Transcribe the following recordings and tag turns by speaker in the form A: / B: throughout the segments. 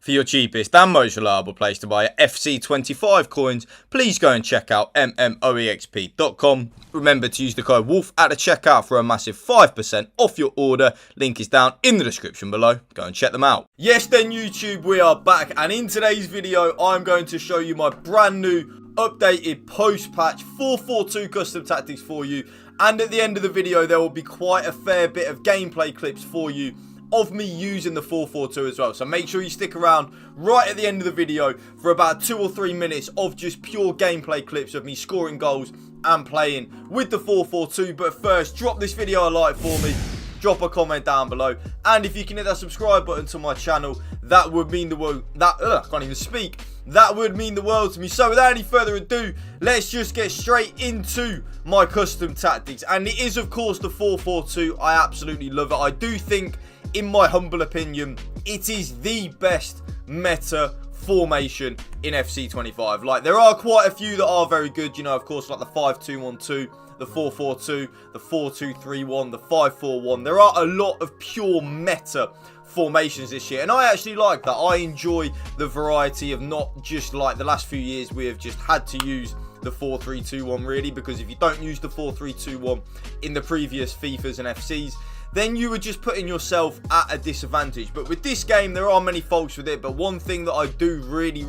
A: For your cheapest and most reliable place to buy FC25 coins, please go and check out mmoexp.com. Remember to use the code WOLF at the checkout for a massive 5% off your order. Link is down in the description below. Go and check them out. Yes then YouTube, we are back, and in today's video I'm going to show you my brand new updated post-patch 442 custom tactics for you, and at the end of the video there will be quite a fair bit of gameplay clips for you of me using the 442 as well. So make sure you stick around right at the end of the video for about 2 or 3 minutes of just pure gameplay clips of me scoring goals and playing with the 442. But first, drop this video a like for me, drop a comment down below, and if you can hit that subscribe button to my channel, that would mean the world. I can't even speak. That would mean the world to me. So without any further ado, let's just get straight into my custom tactics. And it is of course the 442. I absolutely love it. I do think, in my humble opinion, it is the best meta formation in FC25. Like, there are quite a few that are very good, you know, of course, like the 5-2-1-2, the 4-4-2, the 4-2-3-1, the 5-4-1. There are a lot of pure meta formations this year, and I actually like that. I enjoy the variety of not just like the last few years we have just had to use the 4-3-2-1 really, because if you don't use the 4-3-2-1 in the previous FIFAs and FCs, then you were just putting yourself at a disadvantage. But with this game, there are many faults with it, but one thing that I do really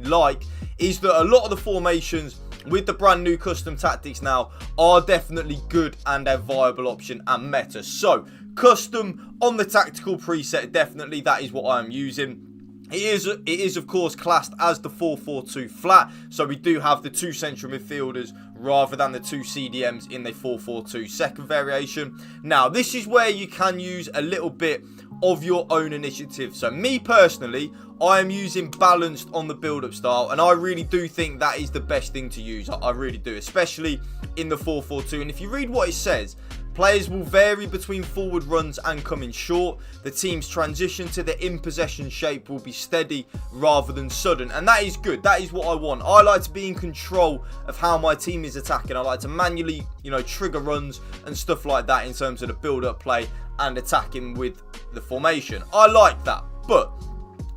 A: like is that a lot of the formations with the brand new custom tactics now are definitely good and a viable option and meta. So custom on the tactical preset, definitely that is what I'm using. It is of course classed as the 4-4-2 flat, so we do have the 2 central midfielders rather than the 2 CDMs in the 4-4-2 second variation. Now this is where you can use a little bit of your own initiative. So me personally, I am using balanced on the build-up style, and I really do think that is the best thing to use. I really do, especially in the 4-4-2. And if you read what it says, players will vary between forward runs and coming short. The team's transition to the in-possession shape will be steady rather than sudden. And that is good. That is what I want. I like to be in control of how my team is attacking. I like to manually, you know, trigger runs and stuff like that in terms of the build-up play and attacking with the formation. I like that. But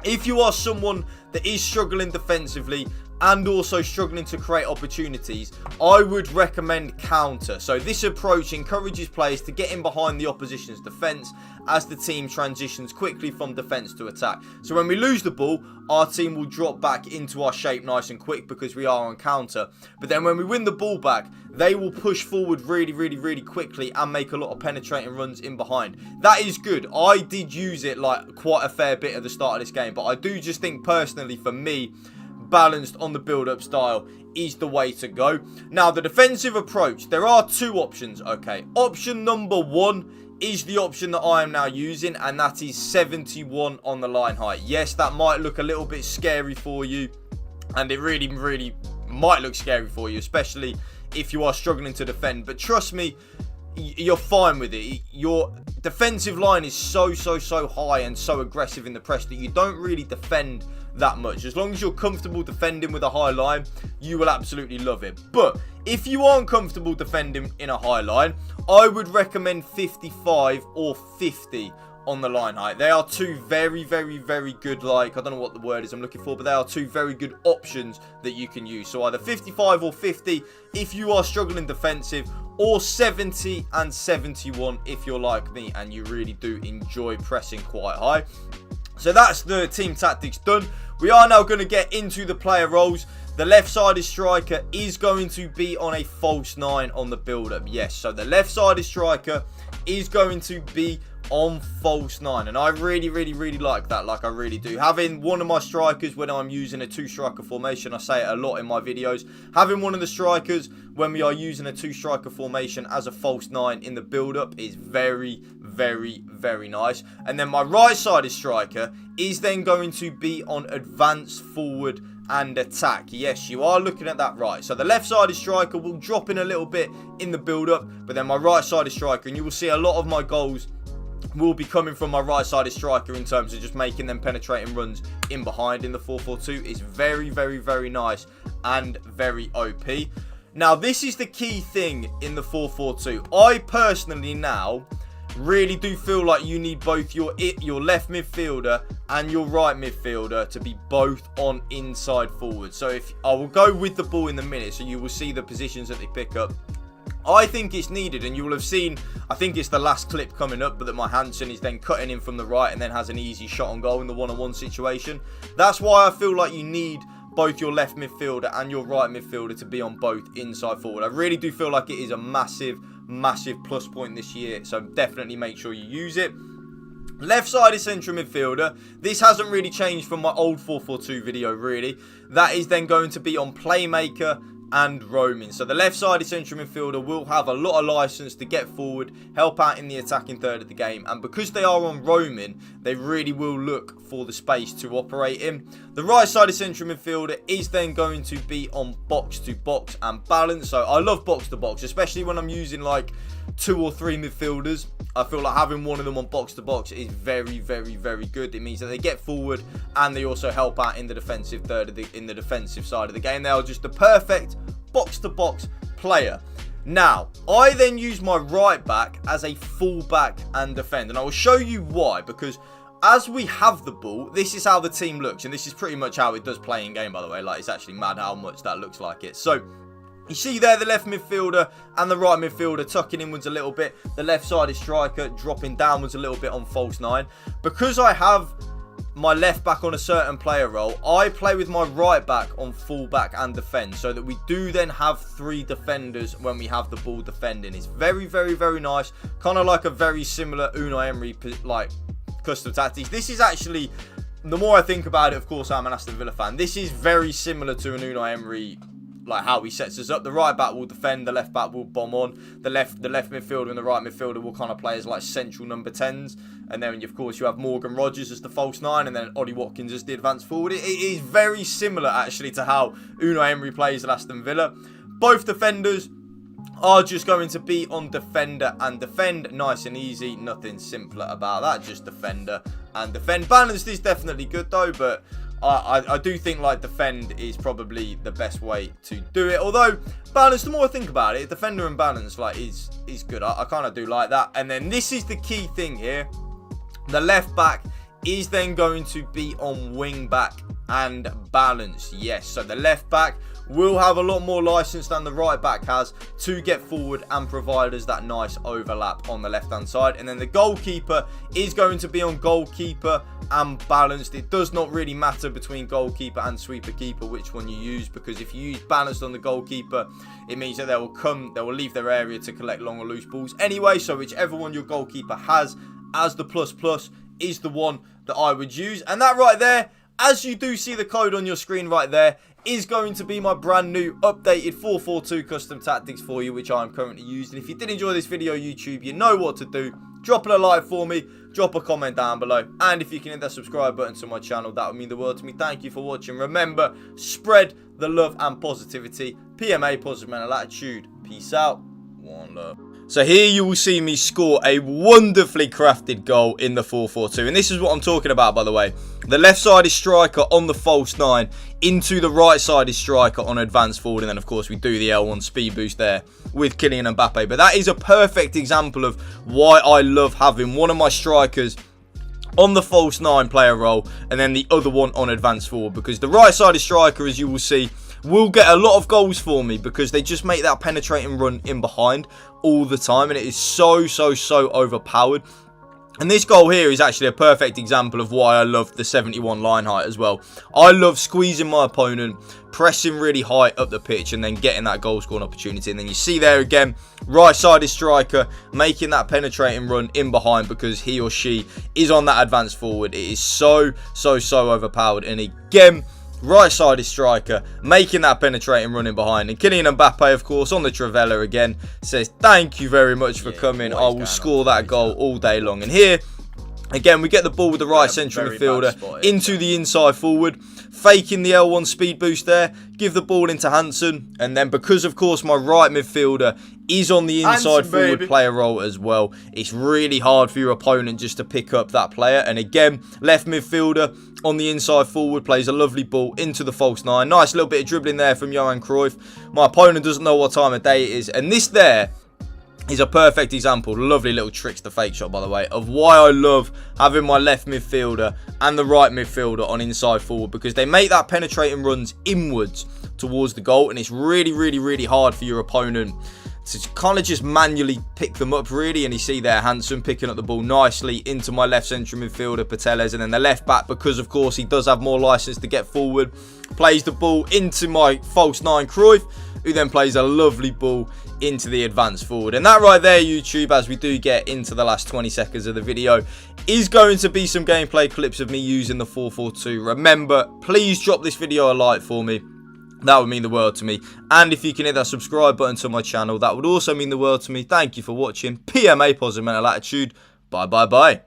A: if you are someone that is struggling defensively and also struggling to create opportunities, I would recommend counter. So this approach encourages players to get in behind the opposition's defence as the team transitions quickly from defence to attack. So when we lose the ball, our team will drop back into our shape nice and quick because we are on counter. But then when we win the ball back, they will push forward really quickly and make a lot of penetrating runs in behind. That is good. I did use it like quite a fair bit at the start of this game, but I do just think personally for me, balanced on the build-up style is the way to go. Now the defensive approach, there are 2 options. Okay, option number 1 is the option that I am now using, and that is 71 on the line height. Yes, that might look a little bit scary for you, and it really might look scary for you, especially if you are struggling to defend. But trust me, you're fine with it. Your defensive line is so high and so aggressive in the press that you don't really defend that much. As long as you're comfortable defending with a high line, you will absolutely love it. But if you aren't comfortable defending in a high line, I would recommend 55 or 50 on the line height. They are 2 very good, like, I don't know what the word is I'm looking for, but they are 2 very good options that you can use. So either 55 or 50 if you are struggling defensive, or 70 and 71 if you're like me and you really do enjoy pressing quite high. So that's the team tactics done. We are now going to get into the player roles. The left-sided striker is going to be on a false 9 on the build-up. Yes, so the left-sided striker is going to be on false 9, and I really like that. Like, I really do. Having one of my strikers when I'm using a 2-striker formation, I say it a lot in my videos, having one of the strikers when we are using a 2-striker formation as a false 9 in the build-up is very nice. And then my right-sided striker is then going to be on advanced forward and attack. Yes, you are looking at that right. So the left-sided striker will drop in a little bit in the build-up, but then my right-sided striker, and you will see a lot of my goals will be coming from my right-sided striker in terms of just making them penetrating runs in behind in the 4-4-2. Is very nice and very OP. Now, this is the key thing in the 4-4-2. I personally now Really do feel like you need both your left midfielder and your right midfielder to be both on inside forward. So if I will go with the ball in the minute, so you will see the positions that they pick up. I think it's needed, and you will have seen, I think it's the last clip coming up, but that my Hansen is then cutting in from the right and then has an easy shot on goal in the one-on-one situation. That's why I feel like you need both your left midfielder and your right midfielder to be on both inside forward. I really do feel like it is a massive plus point this year, so definitely make sure you use it. Left-sided central midfielder. This hasn't really changed from my old 4-4-2 video, really. That is then going to be on playmaker and roaming. So the left-sided central midfielder will have a lot of license to get forward, help out in the attacking third of the game, and because they are on roaming, they really will look for the space to operate in. The right-sided central midfielder is then going to be on box-to-box and balance. So I love box-to-box, especially when I'm using like 2 or 3 midfielders. I feel like having one of them on box-to-box is very good. It means that they get forward and they also help out in the defensive third of the defensive side of the game. They are just the perfect box-to-box player. Now, I then use my right back as a full back and defend, and I will show you why, because as we have the ball, this is how the team looks, and this is pretty much how it does play in game, by the way. Like, it's actually mad how much that looks like it. So you see there the left midfielder and the right midfielder tucking inwards a little bit. The left-sided striker dropping downwards a little bit on false 9. Because I have my left back on a certain player role, I play with my right back on full back and defend, so that we do then have 3 defenders when we have the ball defending. It's very nice. Kind of like a very similar Unai Emery like custom tactics. This is actually, the more I think about it, of course I'm an Aston Villa fan, this is very similar to an Unai Emery, like how he sets us up. The right back will defend, the left back will bomb on. The left midfielder and the right midfielder will kind of play as like central number 10s. And then, of course, you have Morgan Rogers as the false 9, and then Ollie Watkins as the advanced forward. It is very similar, actually, to how Unai Emery plays at Aston Villa. Both defenders are just going to be on defender and defend. Nice and easy. Nothing simpler about that. Just defender and defend. Balanced is definitely good, though, but I do think like defend is probably the best way to do it. Although balance, the more I think about it, defender and balance like is good. I kind of do like that. And then this is the key thing here. The left back is then going to be on wing back and balance. Yes, so the left back will have a lot more license than the right back has to get forward and provide us that nice overlap on the left hand side. And then the goalkeeper is going to be on goalkeeper and balanced. It does not really matter between goalkeeper and sweeper keeper which one you use, because if you use balanced on the goalkeeper, it means that they will leave their area to collect long or loose balls anyway. So whichever one your goalkeeper has as the plus is the one that I would use. And that right there, as you do see the code on your screen right there, is going to be my brand new updated 4-4-2 custom tactics for you, which I'm currently using. If you did enjoy this video, YouTube, you know what to do. Drop a like for me, drop a comment down below, and if you can hit that subscribe button to my channel, that would mean the world to me. Thank you for watching. Remember, spread the love and positivity. PMA, positive mental attitude. Peace out. One love. So here you will see me score a wonderfully crafted goal in the 4-4-2. And this is what I'm talking about, by the way. The left-sided striker on the false 9 into the right-sided striker on advanced forward. And then, of course, we do the L1 speed boost there with Kylian Mbappe. But that is a perfect example of why I love having one of my strikers on the false 9 player role and then the other one on advanced forward. Because the right-sided striker, as you will see, will get a lot of goals for me because they just make that penetrating run in behind all the time, and it is so overpowered. And this goal here is actually a perfect example of why I love the 71 line height as well. I love squeezing my opponent, pressing really high up the pitch, and then getting that goal scoring opportunity. And then you see there again, right-sided striker making that penetrating run in behind because he or she is on that advanced forward. It is so overpowered. And again, right-sided striker making that penetrating running behind. And Kylian Mbappe, of course, on the Trivela again, says thank you very much for coming. I will score that goal all day long. And here again, we get the ball with the right central midfielder into the inside forward, faking the L1 speed boost there, give the ball into Hansen, and then because of course my right midfielder is on the inside forward player role as well, it's really hard for your opponent just to pick up that player. And again, left midfielder on the inside forward plays a lovely ball into the false 9. Nice little bit of dribbling there from Johan Cruyff. My opponent doesn't know what time of day it is, and this there is a perfect example, lovely little tricks to fake shot by the way, of why I love having my left midfielder and the right midfielder on inside forward, because they make that penetrating runs inwards towards the goal, and it's really hard for your opponent to kind of just manually pick them up really. And you see there Hansen picking up the ball nicely into my left central midfielder Pateles, and then the left back, because of course he does have more license to get forward, plays the ball into my false 9 Cruyff, who then plays a lovely ball into the advanced forward. And that right there, YouTube, as we do get into the last 20 seconds of the video, is going to be some gameplay clips of me using the 4-4-2. Remember, please drop this video a like for me. That would mean the world to me. And if you can hit that subscribe button to my channel, that would also mean the world to me. Thank you for watching. PMA, positive mental attitude. Bye.